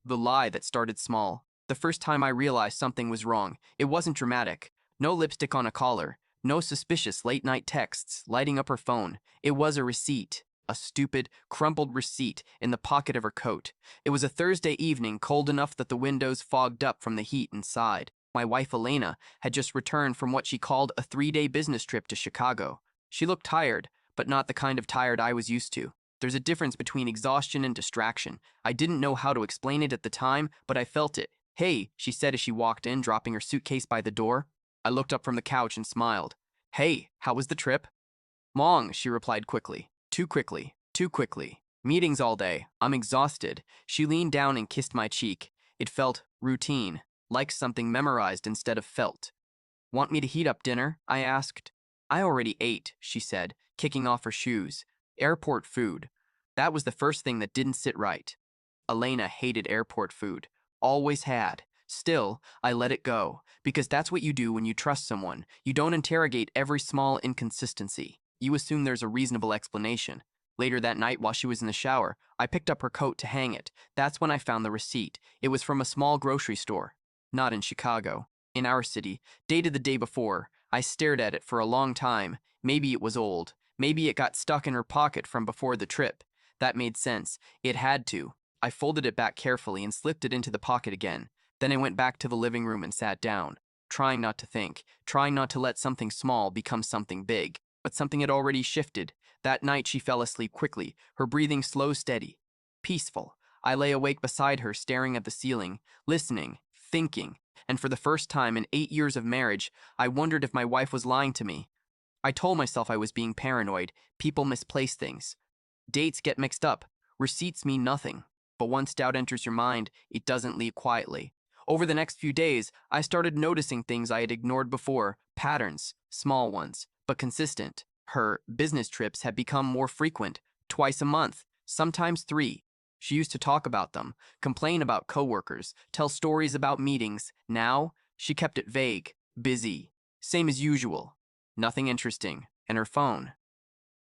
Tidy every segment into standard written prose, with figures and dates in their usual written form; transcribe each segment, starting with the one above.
The lie that started small. The first time I realized something was wrong, it wasn't dramatic. No lipstick on a collar, no suspicious late-night texts lighting up her phone. It was a receipt. A stupid, crumpled receipt in the pocket of her coat. It was a Thursday evening, cold enough that the windows fogged up from the heat inside. My wife Elena had just returned from what she called a 3-day business trip to Chicago. She looked tired, but not the kind of tired I was used to. There's a difference between exhaustion and distraction. I didn't know how to explain it at the time, but I felt it. "Hey," she said as she walked in, dropping her suitcase by the door. I looked up from the couch and smiled. "Hey, how was the trip?" "Long," she replied quickly. "Too quickly. Too quickly. Meetings all day. I'm exhausted." She leaned down and kissed my cheek. It felt routine, like something memorized instead of felt. "Want me to heat up dinner?" I asked. "I already ate," she said, kicking off her shoes. Airport food. That was the first thing that didn't sit right. Elena hated airport food. Always had. Still, I let it go, because that's what you do when you trust someone. You don't interrogate every small inconsistency. You assume there's a reasonable explanation. Later that night, while she was in the shower, I picked up her coat to hang it. That's when I found the receipt. It was from a small grocery store. Not in Chicago. In our city. Dated the day before. I stared at it for a long time. Maybe it was old. Maybe it got stuck in her pocket from before the trip. That made sense. It had to. I folded it back carefully and slipped it into the pocket again. Then I went back to the living room and sat down, trying not to think, trying not to let something small become something big. But something had already shifted. That night she fell asleep quickly, her breathing slow, steady, peaceful. I lay awake beside her, staring at the ceiling, listening, thinking, and for the first time in 8 years of marriage, I wondered if my wife was lying to me. I told myself I was being paranoid. People misplace things. Dates get mixed up. Receipts mean nothing. But once doubt enters your mind, it doesn't leave quietly. Over the next few days, I started noticing things I had ignored before, patterns, small ones, but consistent. Her business trips had become more frequent, twice a month, sometimes 3. She used to talk about them, complain about coworkers, tell stories about meetings. Now, she kept it vague, busy, same as usual, nothing interesting, and her phone.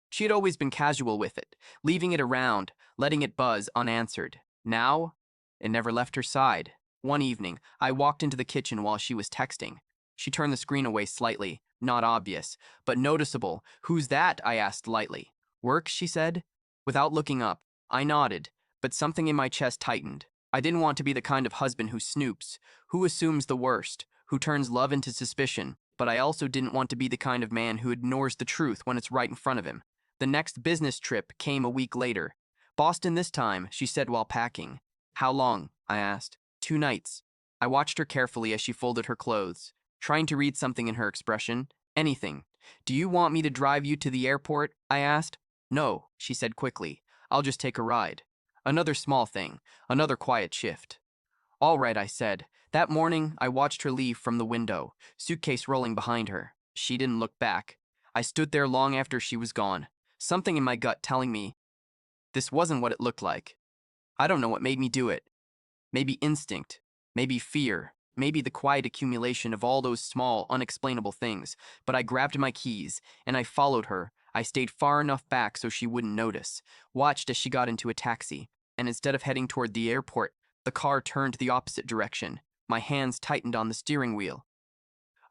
She had always been casual with it, leaving it around, letting it buzz unanswered. Now, it never left her side. One evening, I walked into the kitchen while she was texting. She turned the screen away slightly, not obvious, but noticeable. "Who's that?" I asked lightly. "Work," she said. Without looking up, I nodded, but something in my chest tightened. I didn't want to be the kind of husband who snoops, who assumes the worst, who turns love into suspicion, but I also didn't want to be the kind of man who ignores the truth when it's right in front of him. The next business trip came a week later. "Boston this time," she said while packing. "How long?" I asked. 2 nights. I watched her carefully as she folded her clothes, trying to read something in her expression. "Anything. Do you want me to drive you to the airport?" I asked. "No," she said quickly. "I'll just take a ride." Another small thing, another quiet shift. "All right," I said. That morning, I watched her leave from the window, suitcase rolling behind her. She didn't look back. I stood there long after she was gone, something in my gut telling me this wasn't what it looked like. I don't know what made me do it. Maybe instinct, maybe fear, maybe the quiet accumulation of all those small, unexplainable things. But I grabbed my keys, and I followed her. I stayed far enough back so she wouldn't notice, watched as she got into a taxi, and instead of heading toward the airport, the car turned the opposite direction. My hands tightened on the steering wheel.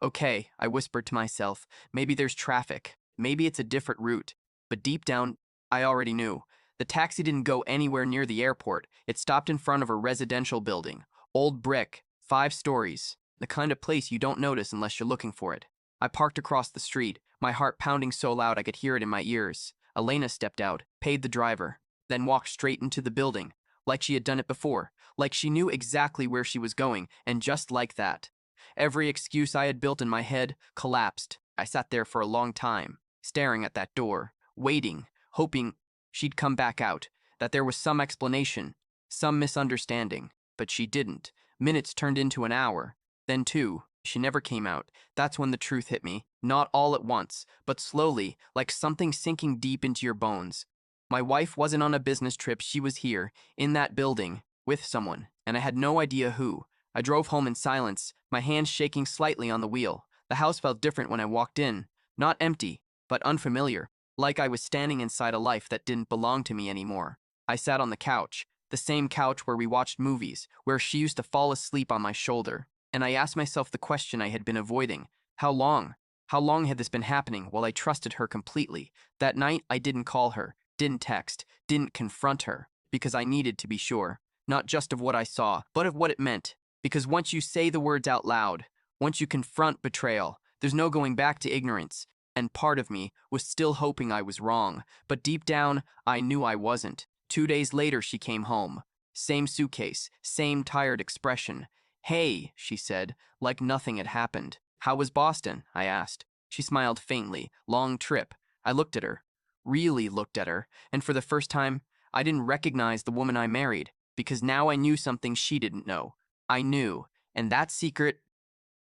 "Okay," I whispered to myself, "maybe there's traffic. Maybe it's a different route." But deep down, I already knew. The taxi didn't go anywhere near the airport. It stopped in front of a residential building. Old brick, 5 stories. The kind of place you don't notice unless you're looking for it. I parked across the street, my heart pounding so loud I could hear it in my ears. Elena stepped out, paid the driver, then walked straight into the building, like she had done it before, like she knew exactly where she was going, and just like that. Every excuse I had built in my head collapsed. I sat there for a long time, staring at that door, waiting, hoping she'd come back out, that there was some explanation, some misunderstanding. But she didn't. Minutes turned into an hour, then 2. She never came out. That's when the truth hit me. Not all at once, but slowly, like something sinking deep into your bones. My wife wasn't on a business trip. She was here, in that building, with someone, and I had no idea who. I drove home in silence, my hands shaking slightly on the wheel. The house felt different when I walked in. Not empty, but unfamiliar, like I was standing inside a life that didn't belong to me anymore. I sat on the couch, The same couch where we watched movies, where she used to fall asleep on my shoulder. And I asked myself the question I had been avoiding. How long? How long had this been happening while I trusted her completely? That night, I didn't call her, didn't text, didn't confront her, because I needed to be sure, not just of what I saw, but of what it meant. Because once you say the words out loud, once you confront betrayal, there's no going back to ignorance. And part of me was still hoping I was wrong, but deep down, I knew I wasn't. 2 days later, she came home. Same suitcase, same tired expression. "Hey," she said, like nothing had happened. "How was Boston?" I asked. She smiled faintly. "Long trip." I looked at her, really looked at her, and for the first time, I didn't recognize the woman I married, because now I knew something she didn't know. I knew, and that secret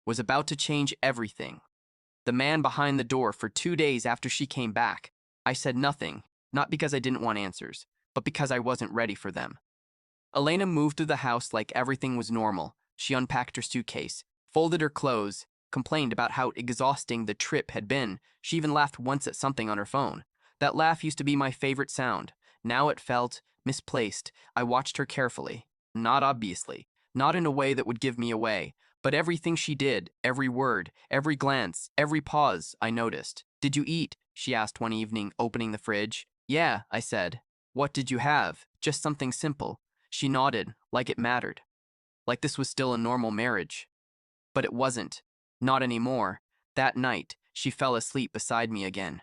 was about to change everything. The man behind the door for 2 days after she came back. I said nothing, not because I didn't want answers, but because I wasn't ready for them. Elena moved through the house like everything was normal. She unpacked her suitcase, folded her clothes, complained about how exhausting the trip had been. She even laughed once at something on her phone. That laugh used to be my favorite sound. Now it felt misplaced. I watched her carefully. Not obviously. Not in a way that would give me away. But everything she did, every word, every glance, every pause, I noticed. "Did you eat?" she asked one evening, opening the fridge. "Yeah," I said. "What did you have?" "Just something simple." She nodded, like it mattered. Like this was still a normal marriage. But it wasn't. Not anymore. That night, she fell asleep beside me again.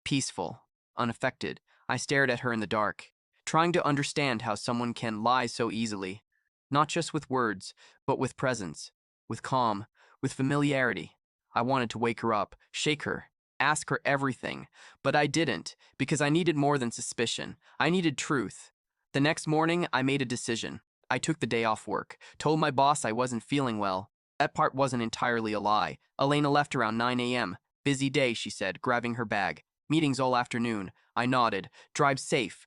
Peaceful, unaffected, I stared at her in the dark, trying to understand how someone can lie so easily. Not just with words, but with presence, with calm, with familiarity. I wanted to wake her up, shake her, ask her everything, but I didn't, because I needed more than suspicion. I needed truth. The next morning, I made a decision. I took the day off work, told my boss I wasn't feeling well. That part wasn't entirely a lie. Elena left around 9 a.m. "Busy day," she said, grabbing her bag. "Meetings all afternoon." I nodded. "Drive safe."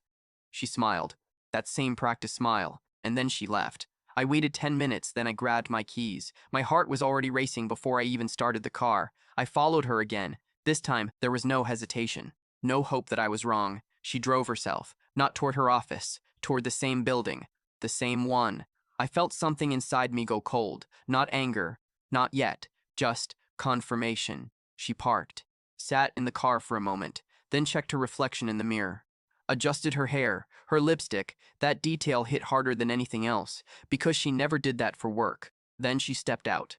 She smiled. That same practice smile. And then she left. I waited 10 minutes, then I grabbed my keys. My heart was already racing before I even started the car. I followed her again. This time, there was no hesitation. No hope that I was wrong. She drove herself, not toward her office, toward the same building. The same one. I felt something inside me go cold. Not anger. Not yet. Just confirmation. She parked, sat in the car for a moment, then checked her reflection in the mirror. Adjusted her hair, her lipstick. That detail hit harder than anything else, because she never did that for work. Then she stepped out.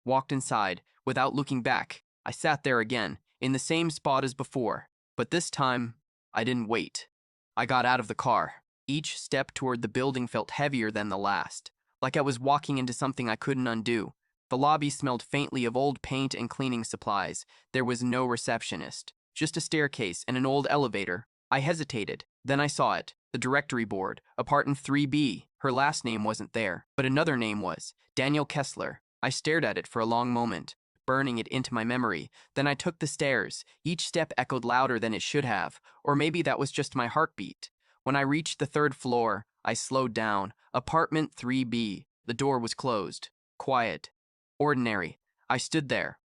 Walked inside, without looking back. I sat there again, in the same spot as before. But this time, I didn't wait. I got out of the car. Each step toward the building felt heavier than the last, like I was walking into something I couldn't undo. The lobby smelled faintly of old paint and cleaning supplies. There was no receptionist, just a staircase and an old elevator. I hesitated. Then I saw it, the directory board, apartment 3B. Her last name wasn't there, but another name was, Daniel Kessler. I stared at it for a long moment, burning it into my memory. Then I took the stairs. Each step echoed louder than it should have, or maybe that was just my heartbeat. When I reached the third floor, I slowed down. Apartment 3B. The door was closed. Quiet. Ordinary. I stood there,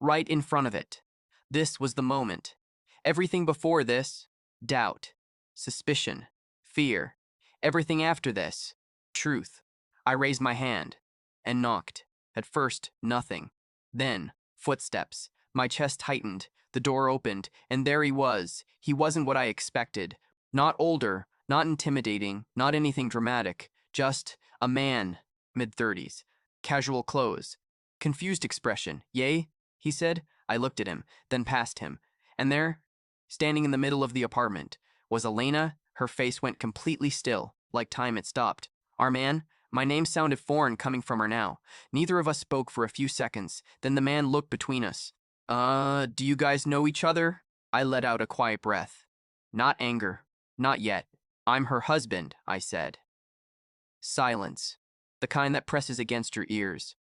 right in front of it. This was the moment. Everything before this, doubt, suspicion, fear. Everything after this, truth. I raised my hand and knocked. At first, nothing. Then, footsteps. My chest tightened. The door opened, and there he was. He wasn't what I expected. Not older, not intimidating, not anything dramatic. Just a man, mid-30s. Casual clothes. Confused expression. "Yay?" he said. I looked at him, then past him. And there, standing in the middle of the apartment, was Elena. Her face went completely still, like time had stopped. Our man? My name sounded foreign coming from her now. Neither of us spoke for a few seconds. Then the man looked between us. Do you guys know each other?" I let out a quiet breath. Not anger. Not yet. "I'm her husband," I said. Silence. The kind that presses against your ears.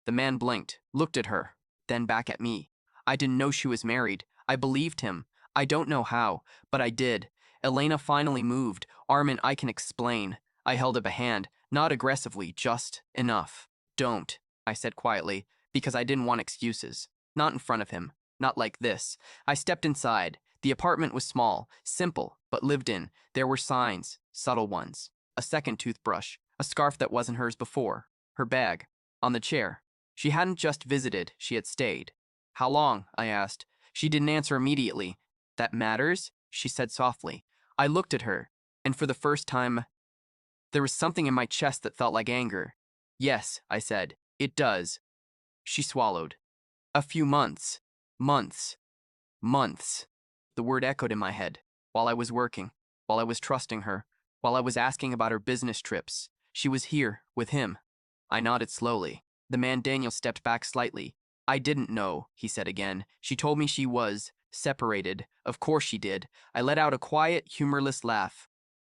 The man blinked, looked at her, then back at me. I didn't know she was married. I believed him. I don't know how, but I did. Elena finally moved. "Armin, I can explain." I held up a hand, not aggressively, just enough. "Don't," I said quietly, because I didn't want excuses. Not in front of him. Not like this. I stepped inside. The apartment was small, simple, but lived in. There were signs, subtle ones. A second toothbrush, a scarf that wasn't hers before, her bag, on the chair. She hadn't just visited, she had stayed. How long? I asked. She didn't answer immediately. That matters? She said softly. I looked at her, and for the first time, there was something in my chest that felt like anger. Yes, I said, it does. She swallowed. A few months. Months. Months. The word echoed in my head. While I was working, while I was trusting her, while I was asking about her business trips, she was here, with him. I nodded slowly. The man Daniel stepped back slightly. I didn't know, he said again. She told me she was separated. Of course she did. I let out a quiet, humorless laugh.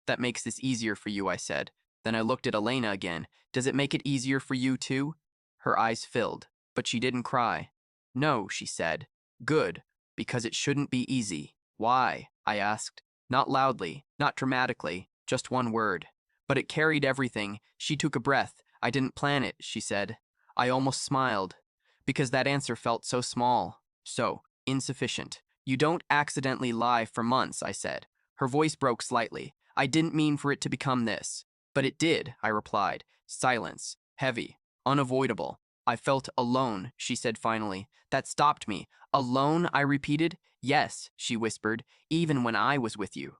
That makes this easier for you, I said. Then I looked at Elena again. Does it make it easier for you too? Her eyes filled, but she didn't cry. No, she said. Good, because it shouldn't be easy. Why? I asked. Not loudly, not dramatically, just one word. But it carried everything. She took a breath. I didn't plan it, she said. I almost smiled, because that answer felt so small, so insufficient. You don't accidentally lie for months, I said. Her voice broke slightly. I didn't mean for it to become this. But it did, I replied. Silence. Heavy. Unavoidable. I felt alone, she said finally. That stopped me. Alone, I repeated. Yes, she whispered, even when I was with you.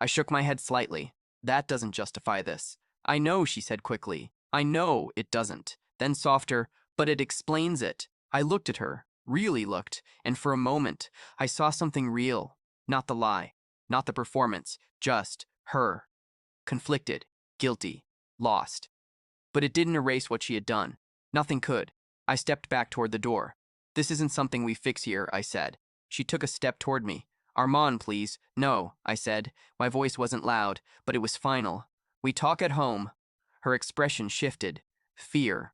I shook my head slightly. That doesn't justify this. I know, she said quickly. I know it doesn't. Then softer, but it explains it. I looked at her, really looked, and for a moment, I saw something real. Not the lie, not the performance, just her. Conflicted, guilty, lost. But it didn't erase what she had done. Nothing could. I stepped back toward the door. This isn't something we fix here, I said. She took a step toward me. Armand, please. No, I said. My voice wasn't loud, but it was final. We talk at home. Her expression shifted. Fear.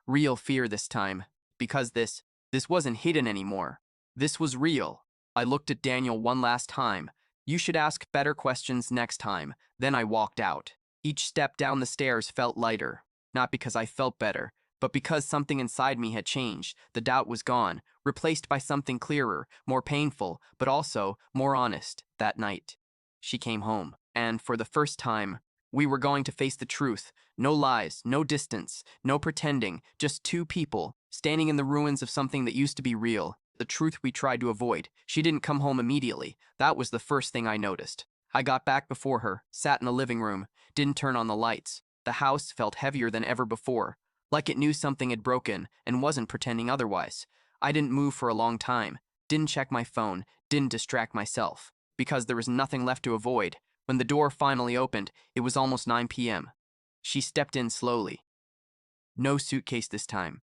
Real fear this time. Because this wasn't hidden anymore. This was real. I looked at Daniel one last time. You should ask better questions next time. Then I walked out. Each step down the stairs felt lighter. Not because I felt better, but because something inside me had changed. The doubt was gone, replaced by something clearer, more painful, but also more honest. That night, she came home, and for the first time, we were going to face the truth. No lies, no distance, no pretending, just two people, standing in the ruins of something that used to be real. The truth we tried to avoid. She didn't come home immediately. That was the first thing I noticed. I got back before her, sat in the living room, didn't turn on the lights. The house felt heavier than ever before, like it knew something had broken and wasn't pretending otherwise. I didn't move for a long time, didn't check my phone, didn't distract myself, because there was nothing left to avoid. When the door finally opened, it was almost 9 p.m. She stepped in slowly. No suitcase this time.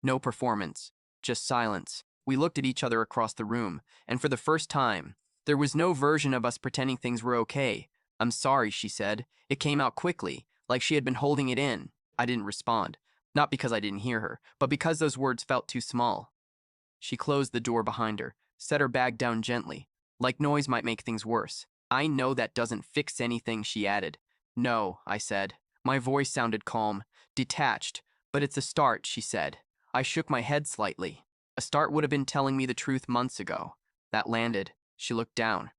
No performance. Just silence. We looked at each other across the room, and for the first time, there was no version of us pretending things were okay. I'm sorry, she said. It came out quickly, like she had been holding it in. I didn't respond. Not because I didn't hear her, but because those words felt too small. She closed the door behind her, set her bag down gently, like noise might make things worse. I know that doesn't fix anything, she added. No, I said. My voice sounded calm, detached, but it's a start, she said. I shook my head slightly. A start would have been telling me the truth months ago. That landed. She looked down,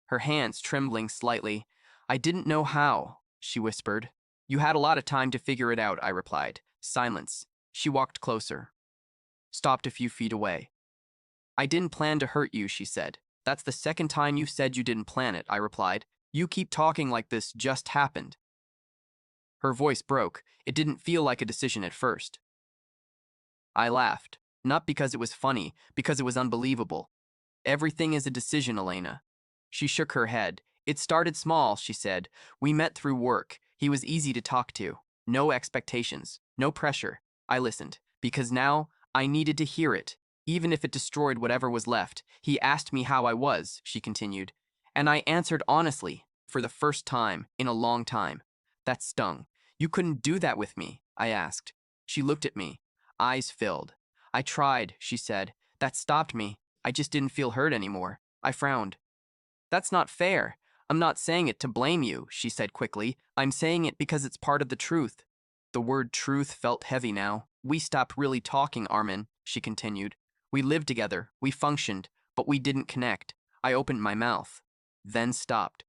her hands trembling slightly. I didn't know how, she whispered. You had a lot of time to figure it out, I replied. Silence. She walked closer, stopped a few feet away. I didn't plan to hurt you, she said. That's the second time you've said you didn't plan it, I replied. You keep talking like this just happened. Her voice broke. It didn't feel like a decision at first. I laughed, not because it was funny, because it was unbelievable. Everything is a decision, Elena. She shook her head. It started small, she said. We met through work. He was easy to talk to. No expectations, no pressure. I listened, because now I needed to hear it, even if it destroyed whatever was left. He asked me how I was, she continued, and I answered honestly, for the first time in a long time. That stung. You couldn't do that with me, I asked. She looked at me, eyes filled. I tried, she said. That stopped me. I just didn't feel hurt anymore. I frowned. That's not fair. I'm not saying it to blame you, she said quickly. I'm saying it because it's part of the truth. The word truth felt heavy now. We stopped really talking, Armin, she continued. We lived together, we functioned, but we didn't connect. I opened my mouth, then stopped.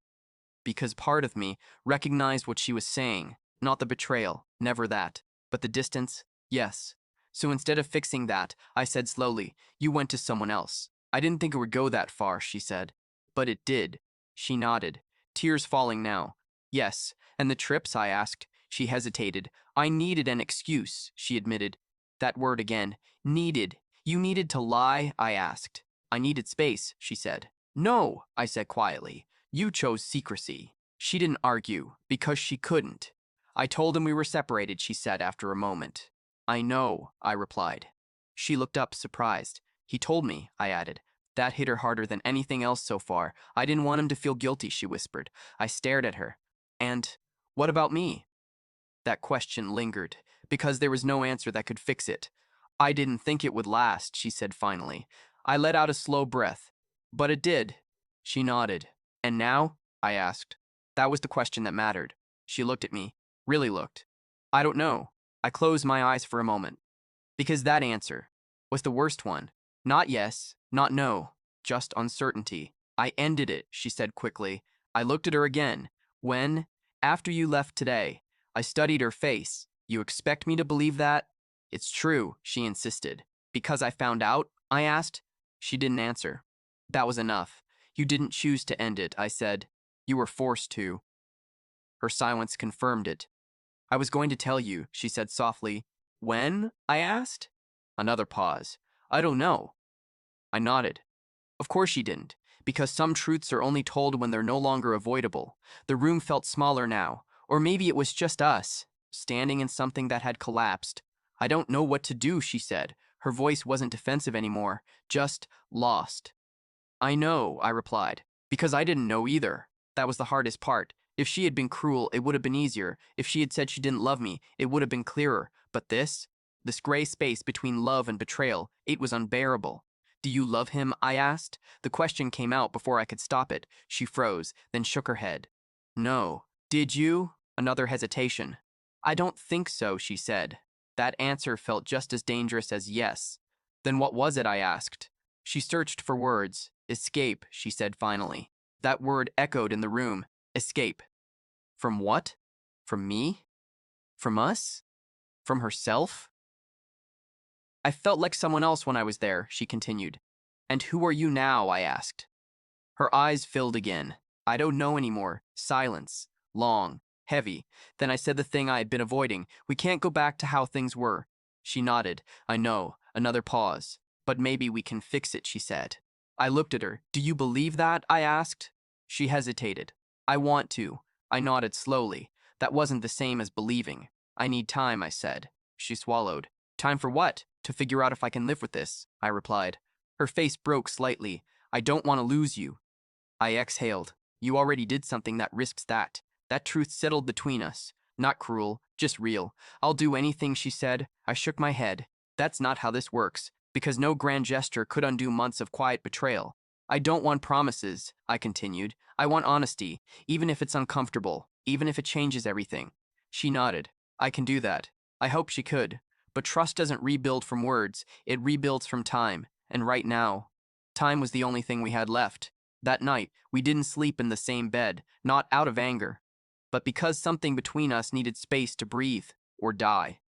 because part of me recognized what she was saying. Not the betrayal, never that. But the distance, yes. So instead of fixing that, I said slowly, "You went to someone else." "I didn't think it would go that far," she said. "But it did." She nodded, tears falling now. "Yes, and the trips?" I asked. She hesitated. "I needed an excuse," she admitted. That word again. Needed. "You needed to lie?" I asked. "I needed space," she said. "No," I said quietly. "You chose secrecy." She didn't argue, because she couldn't. "I told him we were separated," she said after a moment. "I know," I replied. She looked up, surprised. "He told me," I added. That hit her harder than anything else so far. "I didn't want him to feel guilty," she whispered. I stared at her. "And what about me?" That question lingered, because there was no answer that could fix it. "I didn't think it would last," she said finally. I let out a slow breath. "But it did." She nodded. "And now?" I asked. That was the question that mattered. She looked at me. Really looked. "I don't know." I closed my eyes for a moment. Because that answer was the worst one. Not yes, not no, just uncertainty. "I ended it," she said quickly. I looked at her again. "When? After you left today." I studied her face. "You expect me to believe that?" "It's true," she insisted. "Because I found out?" I asked. She didn't answer. That was enough. "You didn't choose to end it," I said. "You were forced to." Her silence confirmed it. "I was going to tell you," she said softly. "When?" I asked. Another pause. "I don't know." I nodded. Of course she didn't, because some truths are only told when they're no longer avoidable. The room felt smaller now, or maybe it was just us, standing in something that had collapsed. "I don't know what to do," she said. Her voice wasn't defensive anymore, just lost. "I know," I replied, "because I didn't know either." That was the hardest part. If she had been cruel, it would have been easier. If she had said she didn't love me, it would have been clearer. But this gray space between love and betrayal, it was unbearable. "Do you love him?" I asked. The question came out before I could stop it. She froze, then shook her head. "No." "Did you?" Another hesitation. "I don't think so," she said. That answer felt just as dangerous as yes. "Then what was it?" I asked. She searched for words. "Escape," she said finally. That word echoed in the room. Escape. From what? From me? From us? From herself? "I felt like someone else when I was there," she continued. "And who are you now?" I asked. Her eyes filled again. "I don't know anymore." Silence. Long. Heavy. Then I said the thing I had been avoiding. "We can't go back to how things were." She nodded. "I know." Another pause. "But maybe we can fix it," she said. I looked at her. "Do you believe that?" I asked. She hesitated. "I want to." I nodded slowly. That wasn't the same as believing. "I need time," I said. She swallowed. "Time for what?" "To figure out if I can live with this," I replied. Her face broke slightly. "I don't want to lose you." I exhaled. "You already did something that risks that." That truth settled between us. Not cruel, just real. "I'll do anything," she said. I shook my head. "That's not how this works," because no grand gesture could undo months of quiet betrayal. "I don't want promises," I continued. "I want honesty, even if it's uncomfortable, even if it changes everything." She nodded. "I can do that." I hoped she could. But trust doesn't rebuild from words, it rebuilds from time. And right now, time was the only thing we had left. That night, we didn't sleep in the same bed, not out of anger, but because something between us needed space to breathe or die.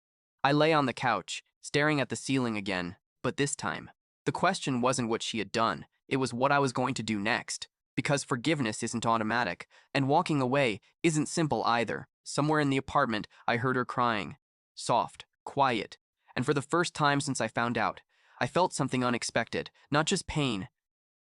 I lay on the couch, staring at the ceiling again, but this time, the question wasn't what she had done, it was what I was going to do next. Because forgiveness isn't automatic, and walking away isn't simple either. Somewhere in the apartment, I heard her crying. Soft, quiet, and for the first time since I found out, I felt something unexpected, not just pain,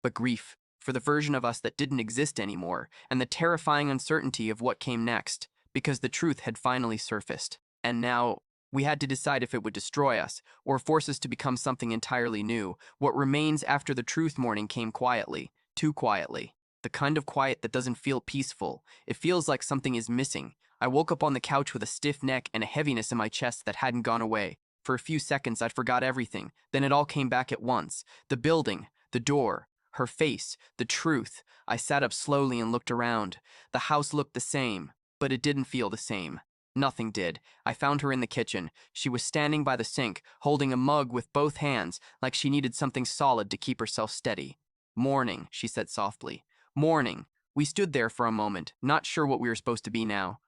but grief for the version of us that didn't exist anymore, and the terrifying uncertainty of what came next, because the truth had finally surfaced. And now, we had to decide if it would destroy us, or force us to become something entirely new. What remains after the truth morning came quietly, too quietly. The kind of quiet that doesn't feel peaceful. It feels like something is missing. I woke up on the couch with a stiff neck and a heaviness in my chest that hadn't gone away. For a few seconds, I'd forgot everything. Then it all came back at once. The building, the door, her face, the truth. I sat up slowly and looked around. The house looked the same, but it didn't feel the same. Nothing did. I found her in the kitchen. She was standing by the sink, holding a mug with both hands, like she needed something solid to keep herself steady. "Morning," she said softly. "Morning." We stood there for a moment, not sure what we were supposed to be now.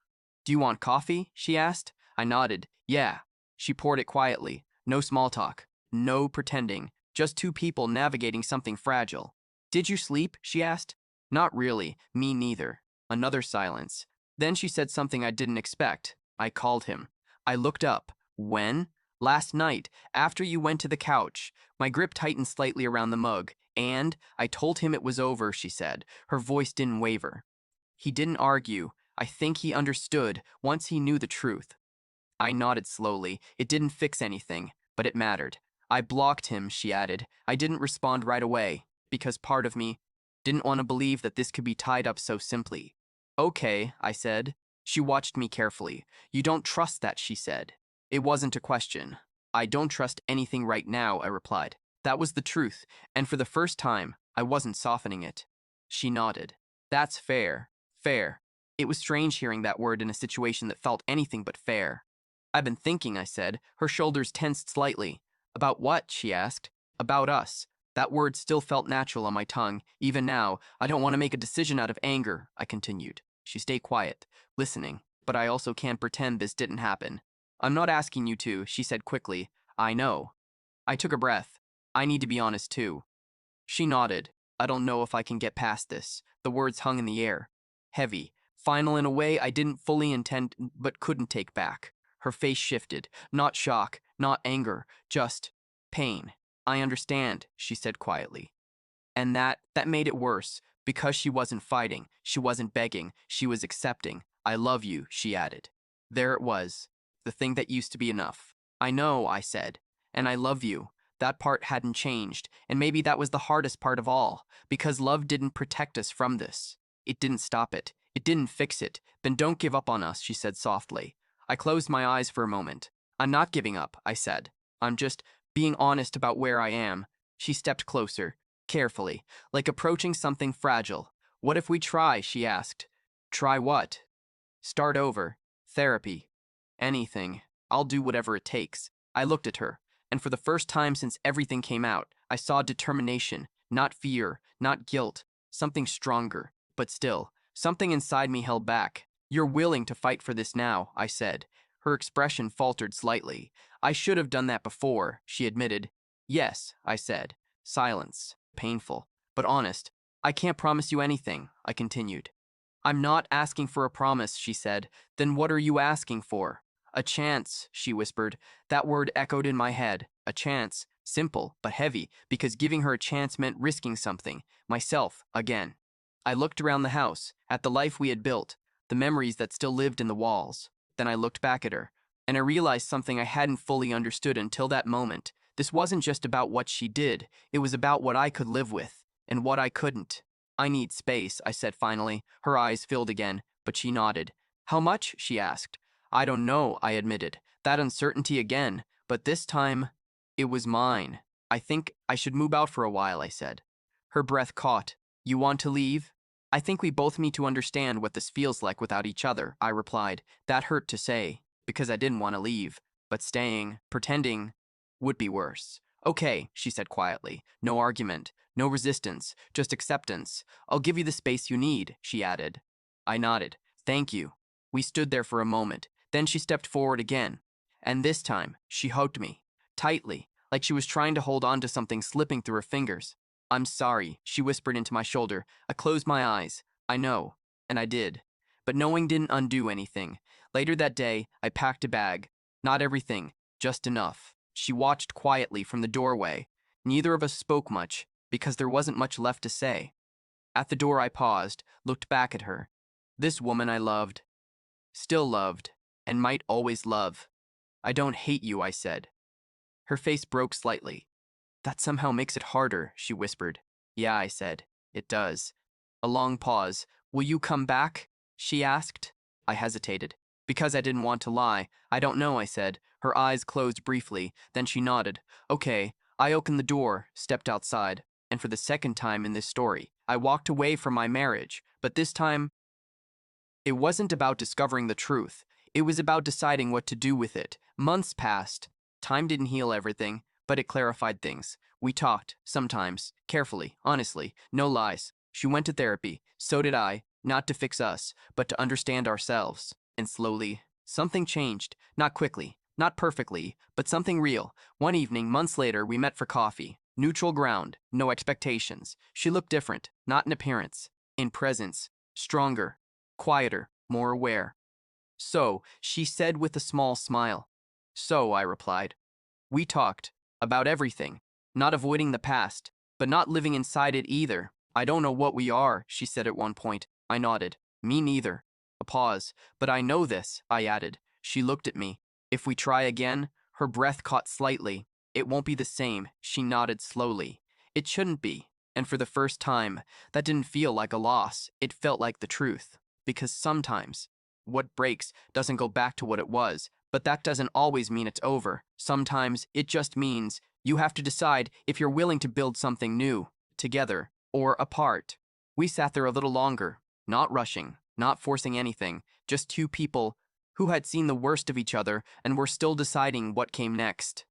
Do you want coffee? She asked. I nodded. Yeah. She poured it quietly. No small talk. No pretending. Just two people navigating something fragile. Did you sleep? She asked. Not really. Me neither. Another silence. Then she said something I didn't expect. I called him. I looked up. When? Last night, after you went to the couch. My grip tightened slightly around the mug. And I told him it was over, she said. Her voice didn't waver. He didn't argue. I think he understood once he knew the truth. I nodded slowly. It didn't fix anything, but it mattered. I blocked him, she added. I didn't respond right away, because part of me didn't want to believe that this could be tied up so simply. Okay, I said. She watched me carefully. You don't trust that, she said. It wasn't a question. I don't trust anything right now, I replied. That was the truth, and for the first time, I wasn't softening it. She nodded. That's fair. Fair. It was strange hearing that word in a situation that felt anything but fair. I've been thinking, I said. Her shoulders tensed slightly. About what? She asked. About us. That word still felt natural on my tongue. Even now, I don't want to make a decision out of anger, I continued. She stayed quiet, listening, but I also can't pretend this didn't happen. I'm not asking you to, she said quickly. I know. I took a breath. I need to be honest too. She nodded. I don't know if I can get past this. The words hung in the air. Heavy. Final in a way I didn't fully intend but couldn't take back. Her face shifted. Not shock, not anger, just pain. I understand, she said quietly. And that made it worse, because she wasn't fighting, she wasn't begging, she was accepting. I love you, she added. There it was, the thing that used to be enough. I know, I said, and I love you. That part hadn't changed, and maybe that was the hardest part of all, because love didn't protect us from this. It didn't stop it. It didn't fix it. Then don't give up on us, she said softly. I closed my eyes for a moment. I'm not giving up, I said. I'm just being honest about where I am. She stepped closer, carefully, like approaching something fragile. What if we try? She asked. Try what? Start over. Therapy. Anything. I'll do whatever it takes. I looked at her, and for the first time since everything came out, I saw determination, not fear, not guilt, something stronger, but still, something inside me held back. You're willing to fight for this now, I said. Her expression faltered slightly. I should have done that before, she admitted. Yes, I said. Silence. Painful, but honest. I can't promise you anything, I continued. I'm not asking for a promise, she said. Then what are you asking for? A chance, she whispered. That word echoed in my head. A chance. Simple, but heavy, because giving her a chance meant risking something. Myself, again. I looked around the house, at the life we had built, the memories that still lived in the walls. Then I looked back at her, and I realized something I hadn't fully understood until that moment. This wasn't just about what she did, it was about what I could live with, and what I couldn't. I need space, I said finally. Her eyes filled again, but she nodded. How much? She asked. I don't know, I admitted. That uncertainty again, but this time, it was mine. I think I should move out for a while, I said. Her breath caught. You want to leave? I think we both need to understand what this feels like without each other, I replied. That hurt to say, because I didn't want to leave. But staying, pretending, would be worse. Okay, she said quietly. No argument, no resistance, just acceptance. I'll give you the space you need, she added. I nodded. Thank you. We stood there for a moment. Then she stepped forward again. And this time, she hugged me. Tightly, like she was trying to hold on to something slipping through her fingers. I'm sorry, she whispered into my shoulder. I closed my eyes. I know. And I did. But knowing didn't undo anything. Later that day, I packed a bag. Not everything, just enough. She watched quietly from the doorway. Neither of us spoke much, because there wasn't much left to say. At the door I paused, looked back at her. This woman I loved. Still loved, and might always love. I don't hate you, I said. Her face broke slightly. That somehow makes it harder, she whispered. Yeah, I said. It does. A long pause. Will you come back? She asked. I hesitated. Because I didn't want to lie. I don't know, I said. Her eyes closed briefly, then she nodded. Okay. I opened the door, stepped outside, and for the second time in this story, I walked away from my marriage, but this time, it wasn't about discovering the truth. It was about deciding what to do with it. Months passed. Time didn't heal everything, but it clarified things. We talked, sometimes, carefully, honestly, no lies. She went to therapy. So did I, not to fix us, but to understand ourselves. And slowly, something changed. Not quickly, not perfectly, but something real. One evening, months later, we met for coffee. Neutral ground, no expectations. She looked different, not in appearance, in presence. Stronger, quieter, more aware. So, she said with a small smile. So, I replied. We talked about everything, not avoiding the past, but not living inside it either. I don't know what we are, she said at one point. I nodded. Me neither. A pause. But I know this, I added. She looked at me. If we try again, her breath caught slightly. It won't be the same, she nodded slowly. It shouldn't be. And for the first time, that didn't feel like a loss. It felt like the truth. Because sometimes, what breaks doesn't go back to what it was, but that doesn't always mean it's over. Sometimes it just means you have to decide if you're willing to build something new, together, or apart. We sat there a little longer, not rushing, not forcing anything, just two people who had seen the worst of each other and were still deciding what came next.